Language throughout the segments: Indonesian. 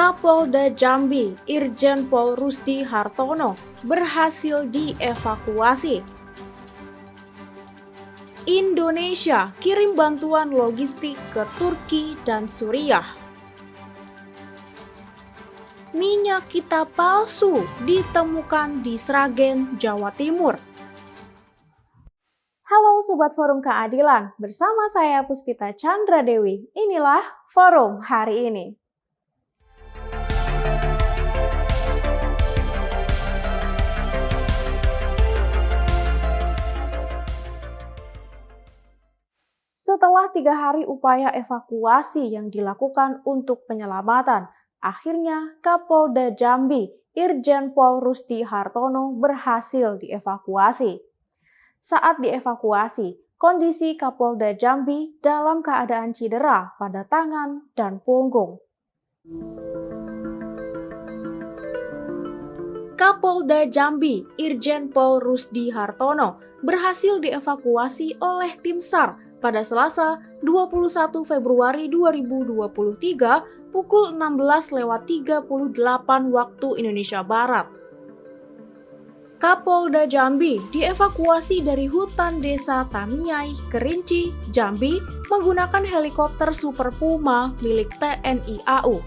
Kapolda Jambi, Irjen Pol Rusdi Hartono, berhasil dievakuasi. Indonesia kirim bantuan logistik ke Turki dan Suriah. Minyak kita palsu ditemukan di Sragen, Jawa Timur. Halo Sobat Forum Keadilan, bersama saya Puspita Chandra Dewi. Inilah Forum hari ini. Setelah 3 hari upaya evakuasi yang dilakukan untuk penyelamatan, akhirnya Kapolda Jambi, Irjen Pol Rusdi Hartono berhasil dievakuasi. Saat dievakuasi, kondisi Kapolda Jambi dalam keadaan cedera pada tangan dan punggung. Kapolda Jambi, Irjen Pol Rusdi Hartono, berhasil dievakuasi oleh tim SAR pada Selasa 21 Februari 2023 pukul 16.38 waktu Indonesia Barat. Kapolda Jambi dievakuasi dari hutan desa Tamiai, Kerinci, Jambi menggunakan helikopter Super Puma milik TNI AU.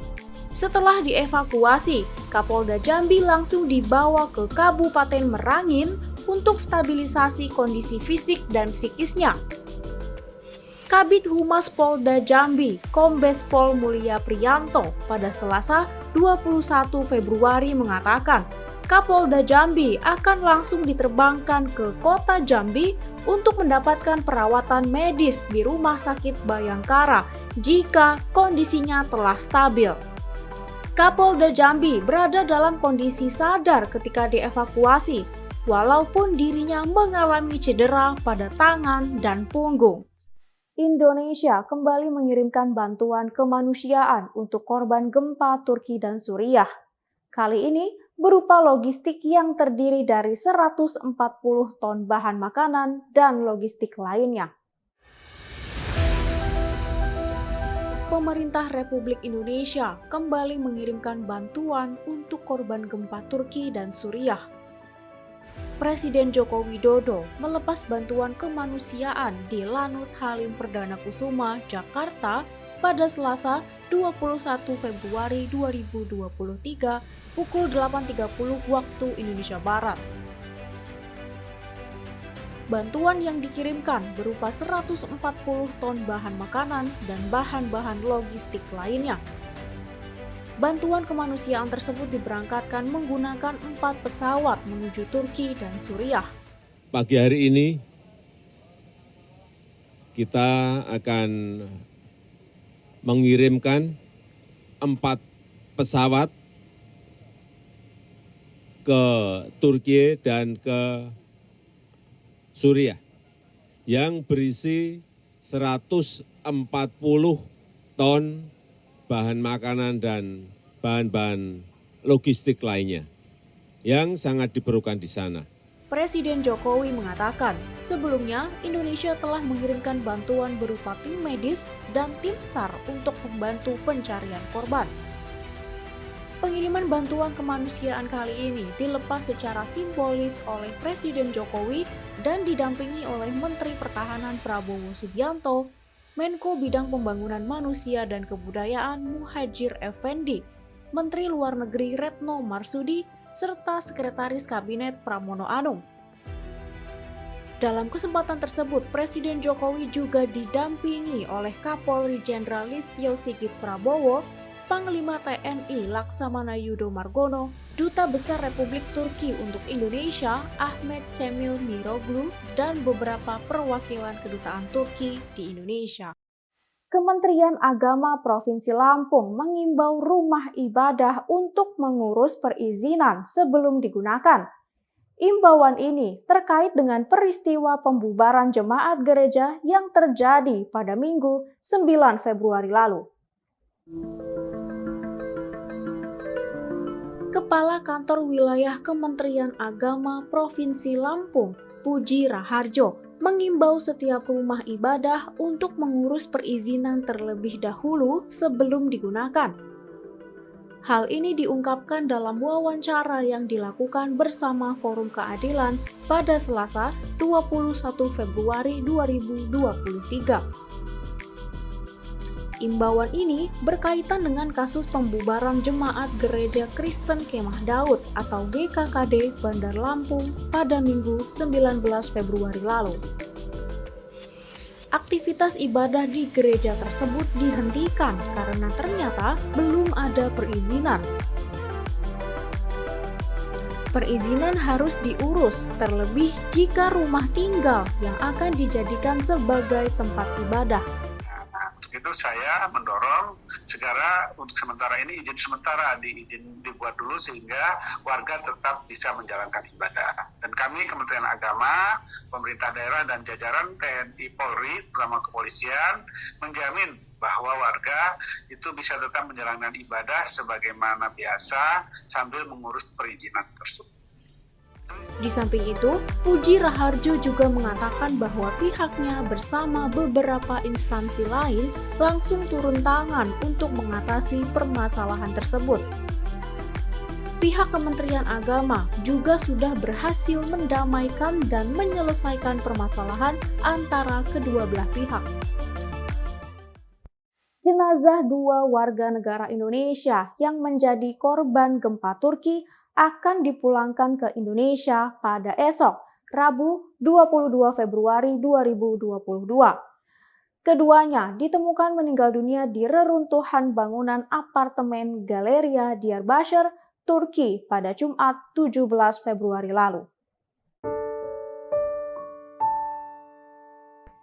Setelah dievakuasi, Kapolda Jambi langsung dibawa ke Kabupaten Merangin untuk stabilisasi kondisi fisik dan psikisnya. Kabid Humas Polda Jambi, Kombes Pol Mulia Priyanto, pada Selasa 21 Februari mengatakan, Kapolda Jambi akan langsung diterbangkan ke kota Jambi untuk mendapatkan perawatan medis di Rumah Sakit Bayangkara jika kondisinya telah stabil. Kapolda Jambi berada dalam kondisi sadar ketika dievakuasi, walaupun dirinya mengalami cedera pada tangan dan punggung. Indonesia kembali mengirimkan bantuan kemanusiaan untuk korban gempa Turki dan Suriah. Kali ini berupa logistik yang terdiri dari 140 ton bahan makanan dan logistik lainnya. Pemerintah Republik Indonesia kembali mengirimkan bantuan untuk korban gempa Turki dan Suriah. Presiden Joko Widodo melepas bantuan kemanusiaan di Lanut Halim Perdana Kusuma, Jakarta pada Selasa 21 Februari 2023 pukul 8.30 waktu Indonesia Barat. Bantuan yang dikirimkan berupa 140 ton bahan makanan dan bahan-bahan logistik lainnya. Bantuan kemanusiaan tersebut diberangkatkan menggunakan 4 pesawat menuju Turki dan Suriah. Pagi hari ini kita akan mengirimkan 4 pesawat ke Turki dan ke Suriah yang berisi 140 ton bahan makanan dan bahan-bahan logistik lainnya yang sangat diperlukan di sana. Presiden Jokowi mengatakan, sebelumnya Indonesia telah mengirimkan bantuan berupa tim medis dan tim SAR untuk membantu pencarian korban. Pengiriman bantuan kemanusiaan kali ini dilepas secara simbolis oleh Presiden Jokowi dan didampingi oleh Menteri Pertahanan Prabowo Subianto, Menko Bidang Pembangunan Manusia dan Kebudayaan Muhadjir Effendi, Menteri Luar Negeri Retno Marsudi, serta Sekretaris Kabinet Pramono Anung. Dalam kesempatan tersebut, Presiden Jokowi juga didampingi oleh Kapolri Jenderal Listio Sigit Prabowo, Panglima TNI Laksamana Yudo Margono, Duta Besar Republik Turki untuk Indonesia Ahmet Cemil Miroglu, dan beberapa perwakilan kedutaan Turki di Indonesia. Kementerian Agama Provinsi Lampung mengimbau rumah ibadah untuk mengurus perizinan sebelum digunakan. Imbauan ini terkait dengan peristiwa pembubaran jemaat gereja yang terjadi pada Minggu 9 Februari lalu. Kepala Kantor Wilayah Kementerian Agama Provinsi Lampung, Puji Raharjo, mengimbau setiap rumah ibadah untuk mengurus perizinan terlebih dahulu sebelum digunakan. Hal ini diungkapkan dalam wawancara yang dilakukan bersama Forum Keadilan pada Selasa 21 Februari 2023. Imbauan ini berkaitan dengan kasus pembubaran Jemaat Gereja Kristen Kemah Daud atau GKKD Bandar Lampung pada Minggu 19 Februari lalu. Aktivitas ibadah di gereja tersebut dihentikan karena ternyata belum ada perizinan. Perizinan harus diurus, terlebih jika rumah tinggal yang akan dijadikan sebagai tempat ibadah. Itu saya mendorong segera untuk sementara ini izin sementara dibuat dulu sehingga warga tetap bisa menjalankan ibadah. Dan kami Kementerian Agama, pemerintah daerah dan jajaran TNI Polri bersama kepolisian menjamin bahwa warga itu bisa tetap menjalankan ibadah sebagaimana biasa sambil mengurus perizinan tersebut. Di samping itu, Puji Raharjo juga mengatakan bahwa pihaknya bersama beberapa instansi lain langsung turun tangan untuk mengatasi permasalahan tersebut. Pihak Kementerian Agama juga sudah berhasil mendamaikan dan menyelesaikan permasalahan antara kedua belah pihak. Jenazah 2 warga negara Indonesia yang menjadi korban gempa Turki akan dipulangkan ke Indonesia pada esok, Rabu 22 Februari 2022. Keduanya ditemukan meninggal dunia di reruntuhan bangunan apartemen Galeria Diyarbakır, Turki pada Jumat 17 Februari lalu.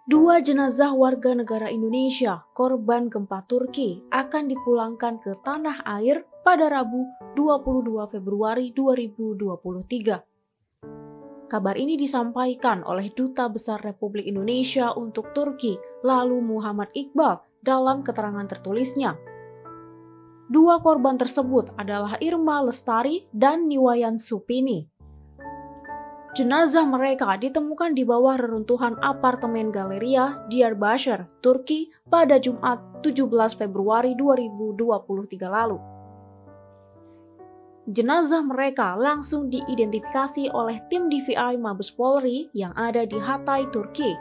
2 jenazah warga negara Indonesia korban gempa Turki akan dipulangkan ke tanah air pada Rabu 22 Februari 2023. Kabar ini disampaikan oleh Duta Besar Republik Indonesia untuk Turki, lalu Muhammad Iqbal, dalam keterangan tertulisnya. 2 korban tersebut adalah Irma Lestari dan Niwayan Supini. Jenazah mereka ditemukan di bawah reruntuhan apartemen Galeria Diyarbakır, Turki pada Jumat 17 Februari 2023 lalu. Jenazah mereka langsung diidentifikasi oleh tim DVI Mabes Polri yang ada di Hatay, Turki.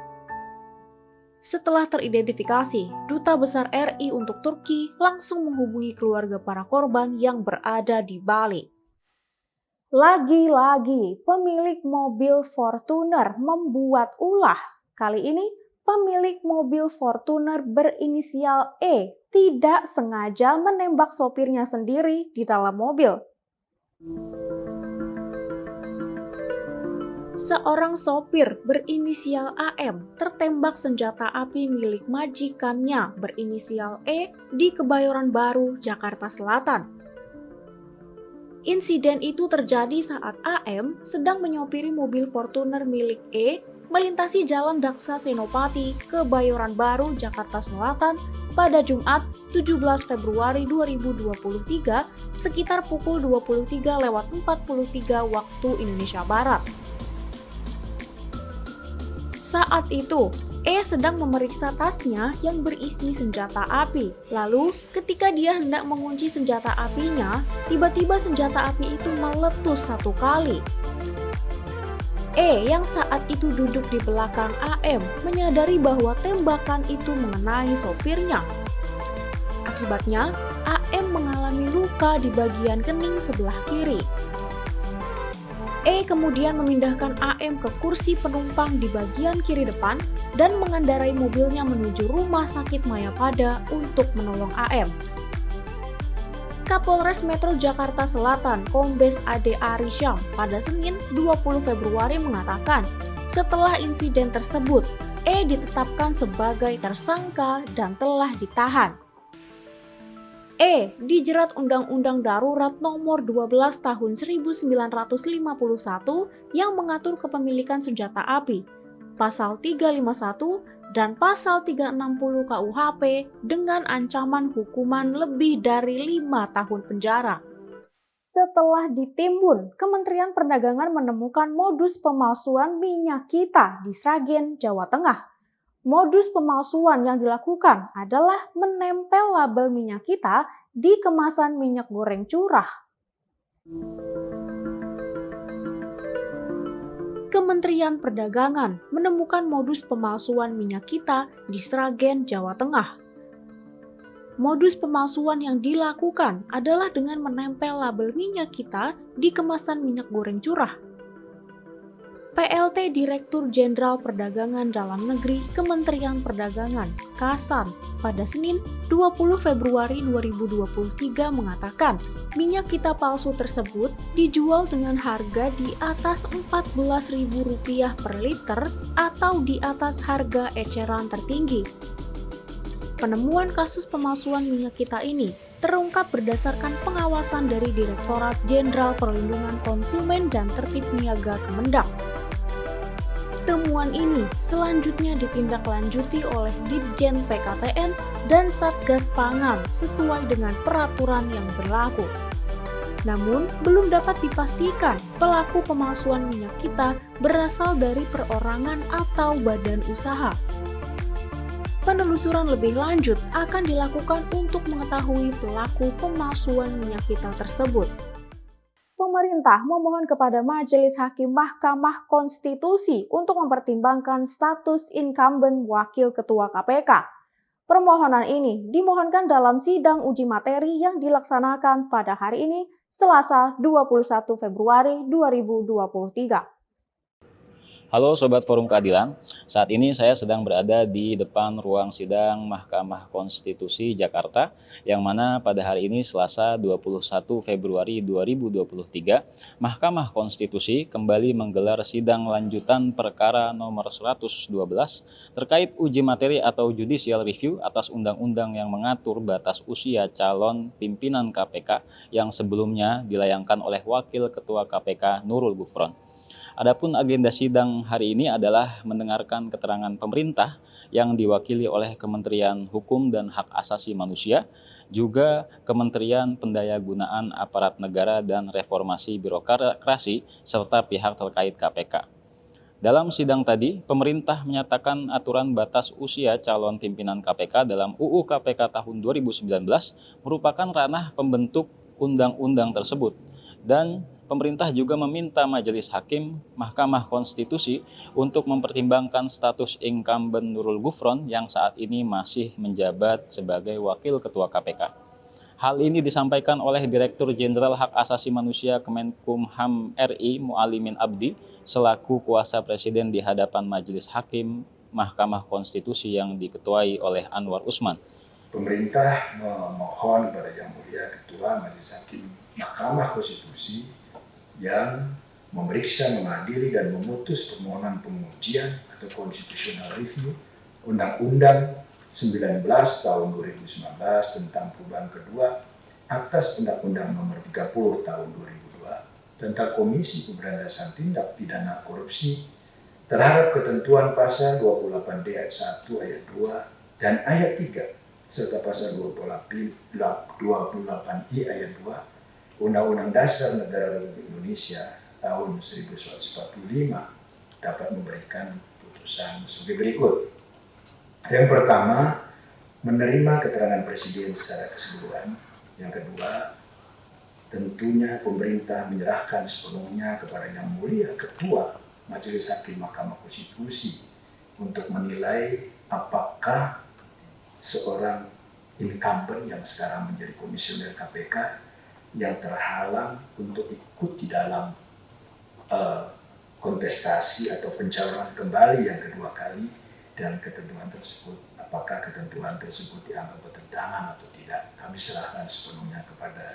Setelah teridentifikasi, Duta Besar RI untuk Turki langsung menghubungi keluarga para korban yang berada di Bali. Lagi-lagi, pemilik mobil Fortuner membuat ulah. Kali ini, pemilik mobil Fortuner berinisial E tidak sengaja menembak sopirnya sendiri di dalam mobil. Seorang sopir berinisial AM tertembak senjata api milik majikannya berinisial E di Kebayoran Baru, Jakarta Selatan. Insiden itu terjadi saat AM sedang menyopiri mobil Fortuner milik E melintasi Jalan Daksa Senopati, Kebayoran Baru, Jakarta Selatan pada Jumat 17 Februari 2023 sekitar pukul 23.43 waktu Indonesia Barat. Saat itu, E sedang memeriksa tasnya yang berisi senjata api. Lalu, ketika dia hendak mengunci senjata apinya, tiba-tiba senjata api itu meletus 1 kali. E yang saat itu duduk di belakang AM menyadari bahwa tembakan itu mengenai sopirnya. Akibatnya, AM mengalami luka di bagian kening sebelah kiri. E kemudian memindahkan AM ke kursi penumpang di bagian kiri depan dan mengendarai mobilnya menuju Rumah Sakit Mayapada untuk menolong AM. Kapolres Metro Jakarta Selatan, Kombes Ade Arisyam, pada Senin 20 Februari mengatakan, setelah insiden tersebut, E ditetapkan sebagai tersangka dan telah ditahan. E dijerat Undang-Undang Darurat Nomor 12 Tahun 1951 yang mengatur kepemilikan senjata api, Pasal 351 dan Pasal 360 KUHP dengan ancaman hukuman lebih dari 5 tahun penjara. Setelah ditimbun, Kementerian Perdagangan menemukan modus pemalsuan minyak kita di Sragen, Jawa Tengah. Modus pemalsuan yang dilakukan adalah menempel label minyak kita di kemasan minyak goreng curah. Kementerian Perdagangan menemukan modus pemalsuan minyak kita di Sragen, Jawa Tengah. Modus pemalsuan yang dilakukan adalah dengan menempel label minyak kita di kemasan minyak goreng curah. PLT Direktur Jenderal Perdagangan Dalam Negeri Kementerian Perdagangan, Kasan, pada Senin 20 Februari 2023 mengatakan, minyak kita palsu tersebut dijual dengan harga di atas Rp14.000 per liter atau di atas harga eceran tertinggi. Penemuan kasus pemalsuan minyak kita ini terungkap berdasarkan pengawasan dari Direktorat Jenderal Perlindungan Konsumen dan Tertib Niaga Kemendak. Temuan ini selanjutnya ditindaklanjuti oleh Ditjen PKTN dan Satgas Pangan sesuai dengan peraturan yang berlaku. Namun, belum dapat dipastikan pelaku pemalsuan minyak kita berasal dari perorangan atau badan usaha. Penelusuran lebih lanjut akan dilakukan untuk mengetahui pelaku pemalsuan minyak kita tersebut. Pemerintah memohon kepada Majelis Hakim Mahkamah Konstitusi untuk mempertimbangkan status incumbent Wakil Ketua KPK. Permohonan ini dimohonkan dalam sidang uji materi yang dilaksanakan pada hari ini, Selasa 21 Februari 2023. Halo Sobat Forum Keadilan, saat ini saya sedang berada di depan ruang sidang Mahkamah Konstitusi Jakarta, yang mana pada hari ini Selasa 21 Februari 2023, Mahkamah Konstitusi kembali menggelar sidang lanjutan perkara nomor 112 terkait uji materi atau judicial review atas undang-undang yang mengatur batas usia calon pimpinan KPK yang sebelumnya dilayangkan oleh Wakil Ketua KPK Nurul Gufron. Adapun agenda sidang hari ini adalah mendengarkan keterangan pemerintah yang diwakili oleh Kementerian Hukum dan Hak Asasi Manusia, juga Kementerian Pendayagunaan Aparat Negara dan Reformasi Birokrasi, serta pihak terkait KPK. Dalam sidang tadi, pemerintah menyatakan aturan batas usia calon pimpinan KPK dalam UU KPK tahun 2019 merupakan ranah pembentuk undang-undang tersebut, dan pemerintah juga meminta Majelis Hakim Mahkamah Konstitusi untuk mempertimbangkan status incumbent Nurul Gufron yang saat ini masih menjabat sebagai Wakil Ketua KPK. Hal ini disampaikan oleh Direktur Jenderal Hak Asasi Manusia Kemenkumham RI Mualimin Abdi selaku kuasa Presiden di hadapan Majelis Hakim Mahkamah Konstitusi yang diketuai oleh Anwar Usman. Pemerintah memohon kepada Yang Mulia Ketua Majelis Hakim Mahkamah Konstitusi yang memeriksa, mengadili, dan memutus permohonan pengujian atau constitutional review Undang-Undang 19 tahun 2019 tentang perubahan kedua atas Undang-Undang nomor 30 tahun 2002 tentang Komisi Pemberantasan Tindak Pidana Korupsi terhadap ketentuan pasal 28D ayat 1 ayat 2 dan ayat 3 serta pasal 28I ayat 2 Undang-Undang Dasar Negara Republik Indonesia tahun 1945 dapat memberikan putusan sebagai berikut. Yang pertama, menerima keterangan Presiden secara keseluruhan. Yang kedua, tentunya pemerintah menyerahkan sepenuhnya kepada Yang Mulia Ketua Majelis Hakim Mahkamah Konstitusi untuk menilai apakah seorang incumbent yang sekarang menjadi komisioner KPK yang terhalang untuk ikut di dalam kontestasi atau pencalonan kembali yang kedua kali, dan ketentuan tersebut, apakah ketentuan tersebut dianggap bertentangan atau tidak, kami serahkan sepenuhnya kepada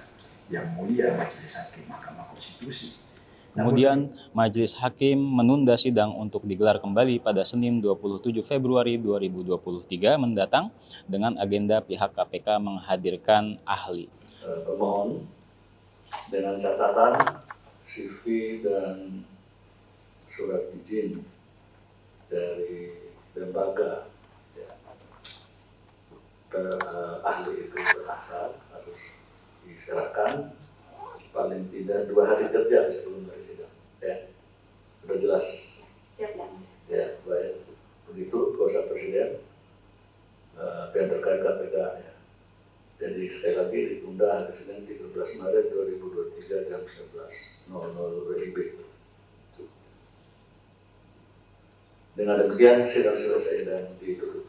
Yang Mulia Majelis Hakim Mahkamah Konstitusi. Kemudian Majelis Hakim menunda sidang untuk digelar kembali pada Senin 27 Februari 2023 mendatang dengan agenda pihak KPK menghadirkan ahli. Pemohon dengan catatan CV dan surat izin dari lembaga ahli itu berasal harus diserahkan paling tidak 2 hari kerja sebelum dari sidang. Ya, sudah jelas. Siap ya. Ya, baik. Begitu kuasa Presiden, pihak terkait KPK. Ya. Jadi sekali lagi ditunda hari Senin 13 Maret 2023 jam 11.00 WIB. Dengan demikian sidang selesai dan ditutup.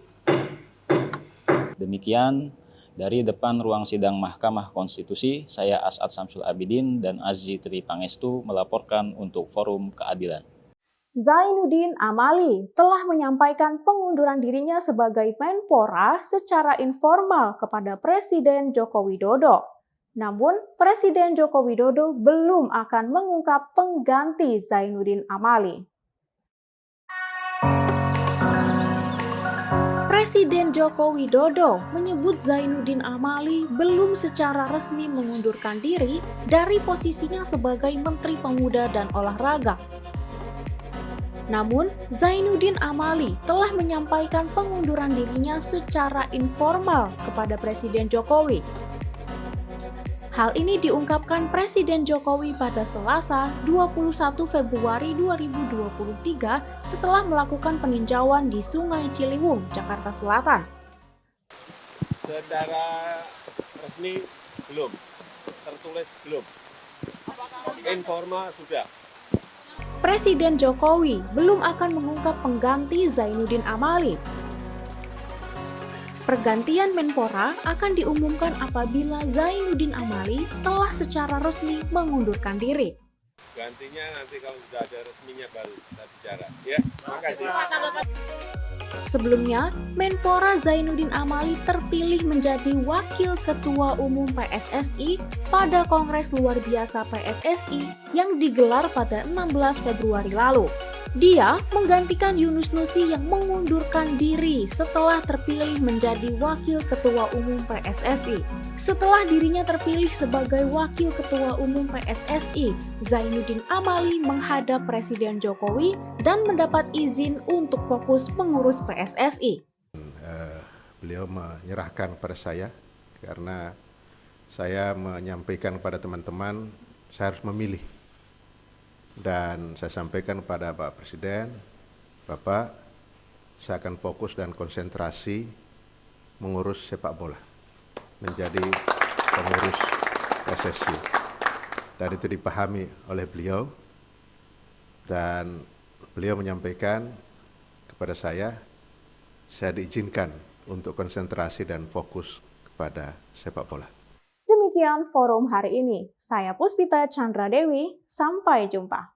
Demikian dari depan ruang sidang Mahkamah Konstitusi, saya As'ad Samsul Abidin dan Azji Tri Pangestu melaporkan untuk Forum Keadilan. Zainuddin Amali telah menyampaikan pengunduran dirinya sebagai Menpora secara informal kepada Presiden Joko Widodo. Namun, Presiden Joko Widodo belum akan mengungkap pengganti Zainuddin Amali. Presiden Joko Widodo menyebut Zainuddin Amali belum secara resmi mengundurkan diri dari posisinya sebagai Menteri Pemuda dan Olahraga. Namun, Zainuddin Amali telah menyampaikan pengunduran dirinya secara informal kepada Presiden Jokowi. Hal ini diungkapkan Presiden Jokowi pada Selasa 21 Februari 2023 setelah melakukan peninjauan di Sungai Ciliwung, Jakarta Selatan. Secara resmi belum, tertulis belum, informal sudah. Presiden Jokowi belum akan mengungkap pengganti Zainuddin Amali. Pergantian Menpora akan diumumkan apabila Zainuddin Amali telah secara resmi mengundurkan diri. Gantinya nanti kalau sudah ada resminya baru bisa bicara. Ya, makasih. Sebelumnya, Menpora Zainuddin Amali terpilih menjadi Wakil Ketua Umum PSSI pada Kongres Luar Biasa PSSI yang digelar pada 16 Februari lalu. Dia menggantikan Yunus Nusi yang mengundurkan diri setelah terpilih menjadi Wakil Ketua Umum PSSI. Setelah dirinya terpilih sebagai Wakil Ketua Umum PSSI, Zainuddin Amali menghadap Presiden Jokowi dan mendapat izin untuk fokus mengurus PSSI. Beliau menyerahkan pada saya karena saya menyampaikan kepada teman-teman saya harus memilih. Dan saya sampaikan kepada Pak Presiden, Bapak, saya akan fokus dan konsentrasi mengurus sepak bola, menjadi pengurus PSSI. Dan itu dipahami oleh beliau, dan beliau menyampaikan kepada saya diizinkan untuk konsentrasi dan fokus kepada sepak bola. Demikian forum hari ini. Saya Puspita Chandra Dewi, sampai jumpa.